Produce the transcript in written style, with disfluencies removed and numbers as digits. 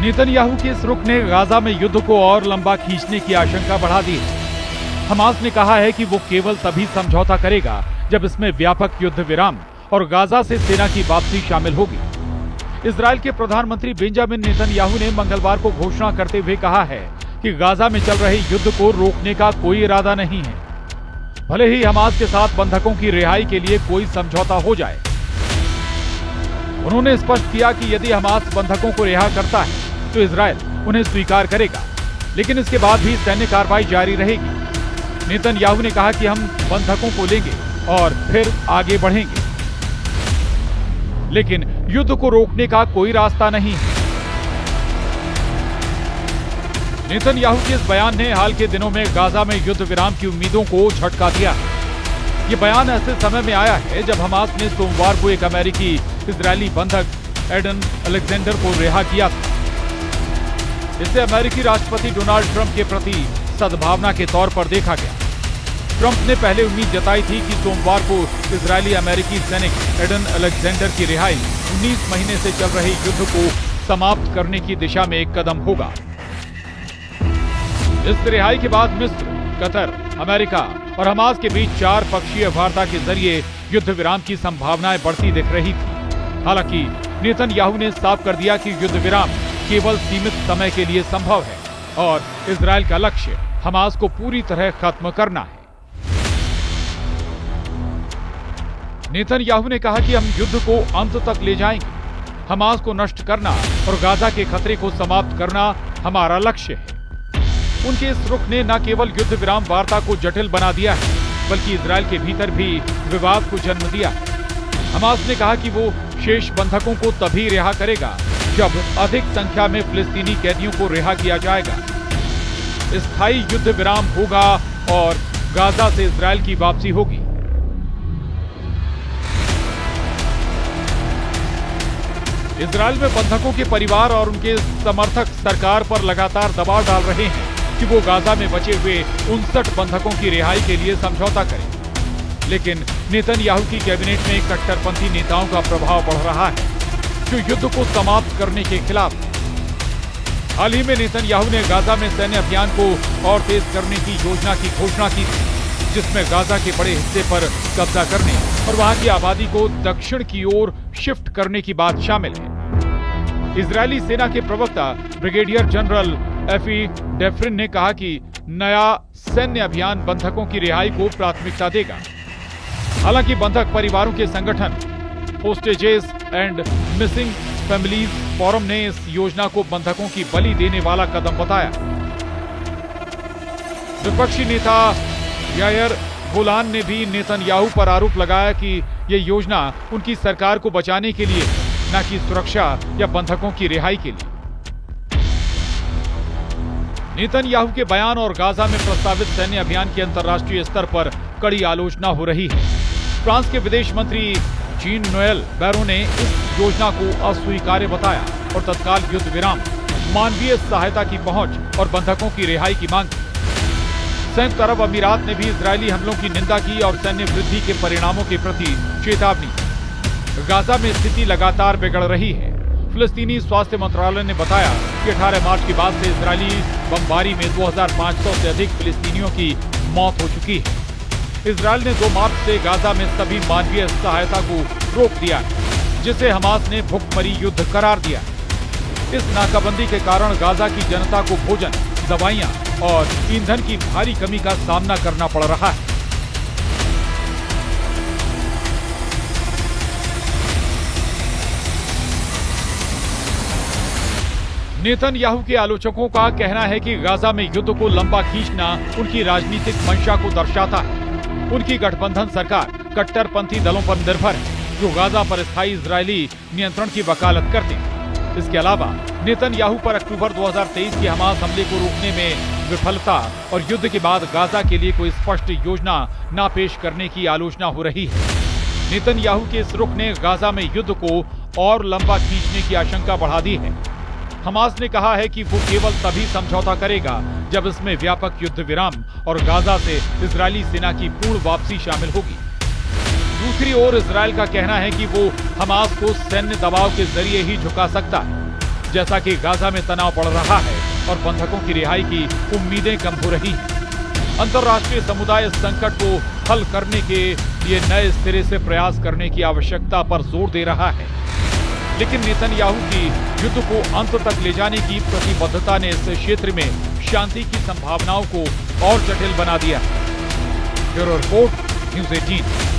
Netanyahu के इस रुख ने गाजा में युद्ध को और लंबा खींचने की आशंका बढ़ा दी है। हमास ने कहा है कि वो केवल तभी समझौता करेगा जब इसमें व्यापक युद्ध विराम और गाजा से सेना की वापसी शामिल होगी। इजराइल के प्रधानमंत्री बेंजामिन नेतन्याहू ने मंगलवार को घोषणा करते हुए कहा है कि गाजा में चल रहे युद्ध को रोकने का कोई इरादा नहीं है, भले ही हमास के साथ बंधकों की रिहाई के लिए कोई समझौता हो जाए। उन्होंने स्पष्ट किया कि यदि हमास बंधकों को रिहा करता है तो इजराइल उन्हें स्वीकार करेगा, लेकिन इसके बाद भी सैन्य कार्रवाई जारी रहेगी। नेतन्याहू ने कहा कि हम बंधकों को लेंगे और फिर आगे बढ़ेंगे, लेकिन युद्ध को रोकने का कोई रास्ता नहीं है। नेतन्याहू के इस बयान ने हाल के दिनों में गाजा में युद्ध विराम की उम्मीदों को झटका दिया। ये बयान ऐसे समय में आया है जब हमास ने सोमवार को एक अमेरिकी इजरायली बंधक एडन अलेक्जेंडर को रिहा किया था। इसे अमेरिकी राष्ट्रपति डोनाल्ड ट्रंप के प्रति सद्भावना के तौर पर देखा गया। ट्रंप ने पहले उम्मीद जताई थी कि सोमवार को इजरायली अमेरिकी सैनिक एडन अलेक्जेंडर की रिहाई 19 महीने से चल रहे युद्ध को समाप्त करने की दिशा में एक कदम होगा। इस रिहाई के बाद मिस्र, कतर, अमेरिका और हमास के बीच 4 पक्षीय वार्ता के जरिए युद्ध विराम की संभावनाएं बढ़ती दिख रही थी। हालांकि नेतन्याहू ने साफ कर दिया कि युद्ध विराम केवल सीमित समय के लिए संभव है और इजराइल का लक्ष्य हमास को पूरी तरह खत्म करना है। नेतन्याहू ने कहा कि हम युद्ध को अंत तक ले जाएंगे। हमास को नष्ट करना और गाजा के खतरे को समाप्त करना हमारा लक्ष्य है। उनके इस रुख ने न केवल युद्ध विराम वार्ता को जटिल बना दिया है, बल्कि इजराइल के भीतर भी विवाद को जन्म दिया है। हमास ने कहा कि वो शेष बंधकों को तभी रिहा करेगा जब अधिक संख्या में फिलिस्तीनी कैदियों को रिहा किया जाएगा, स्थायी युद्ध विराम होगा और गाजा से इजराइल की वापसी होगी। इजराइल में बंधकों के परिवार और उनके समर्थक सरकार पर लगातार दबाव डाल रहे हैं कि वो गाजा में बचे हुए 59 बंधकों की रिहाई के लिए समझौता करें, लेकिन नेतन्याहू की कैबिनेट में कट्टरपंथी नेताओं का प्रभाव बढ़ रहा है जो युद्ध को समाप्त करने के खिलाफ है। हाल ही में नेतन्याहू ने गाजा में सैन्य अभियान को और तेज करने की योजना की घोषणा की थी, जिसमें गाजा के बड़े हिस्से पर कब्जा करने और वहां की आबादी को दक्षिण की ओर शिफ्ट करने की बात शामिल है। इजरायली सेना के प्रवक्ता ब्रिगेडियर जनरल एफी डेफ्रिन ने कहा कि नया सैन्य अभियान बंधकों की रिहाई को प्राथमिकता देगा। हालांकि बंधक परिवारों के संगठन hostages and missing families forum ने इस योजना को बंधकों की बलि देने वाला कदम बताया। विपक्षी नेता यायर गोलान ने भी नेतन्याहू पर आरोप लगाया कि यह योजना उनकी सरकार को बचाने के लिए, न कि सुरक्षा या बंधकों की रिहाई के लिए। नेतन्याहू के बयान और गाजा में प्रस्तावित सैन्य अभियान की अंतर्राष्ट्रीय स्तर पर कड़ी आलोचना हो रही है। फ्रांस के विदेश मंत्री जीन नोएल बैरो ने इस योजना को अस्वीकार्य बताया और तत्काल युद्ध विराम, मानवीय सहायता की पहुंच और बंधकों की रिहाई की मांग की। संयुक्त अरब अमीरात ने भी इजरायली हमलों की निंदा की और सैन्य वृद्धि के परिणामों के प्रति चेतावनी दी। गाजा में स्थिति लगातार बिगड़ रही है। फिलिस्तीनी स्वास्थ्य मंत्रालय ने बताया कि 18 मार्च के बाद से इजरायली बमबारी में 2500 से अधिक फिलिस्तीनियों की मौत हो चुकी है। इजरायल ने 2 मार्च से गाजा में सभी मानवीय सहायता को रोक दिया, जिसे हमास ने भुखमरी युद्ध करार दिया। इस नाकाबंदी के कारण गाजा की जनता को भोजन, दवाइयां और ईंधन की भारी कमी का सामना करना पड़ रहा है। नेतन्याहू के आलोचकों का कहना है कि गाजा में युद्ध को लंबा खींचना उनकी राजनीतिक मंशा को दर्शाता है। उनकी गठबंधन सरकार कट्टरपंथी दलों पर निर्भर है, जो गाजा पर स्थायी इजरायली नियंत्रण की वकालत करते हैं। इसके अलावा नेतन्याहू पर अक्टूबर 2023 के हमास हमले को रोकने में विफलता और युद्ध के बाद गाजा के लिए कोई स्पष्ट योजना न पेश करने की आलोचना हो रही है। नेतन्याहू के इस रुख ने गाजा में युद्ध को और लंबा खींचने की आशंका बढ़ा दी है। हमास ने कहा है कि वो केवल तभी समझौता करेगा जब इसमें व्यापक युद्ध विराम और गाजा से इजरायली सेना की पूर्ण वापसी शामिल होगी। दूसरी ओर इजरायल का कहना है कि वो हमास को सैन्य दबाव के जरिए ही झुका सकता है। जैसा कि गाजा में तनाव बढ़ रहा है और बंधकों की रिहाई की उम्मीदें कम हो रही हैं। अंतर्राष्ट्रीय समुदाय इस संकट को हल करने के लिए नए सिरे से प्रयास करने की आवश्यकता पर जोर दे रहा है, लेकिन नेतन्याहू की युद्ध को अंत तक ले जाने की प्रतिबद्धता ने इस क्षेत्र में शांति की संभावनाओं को और जटिल बना दिया। Bureau report, news 18।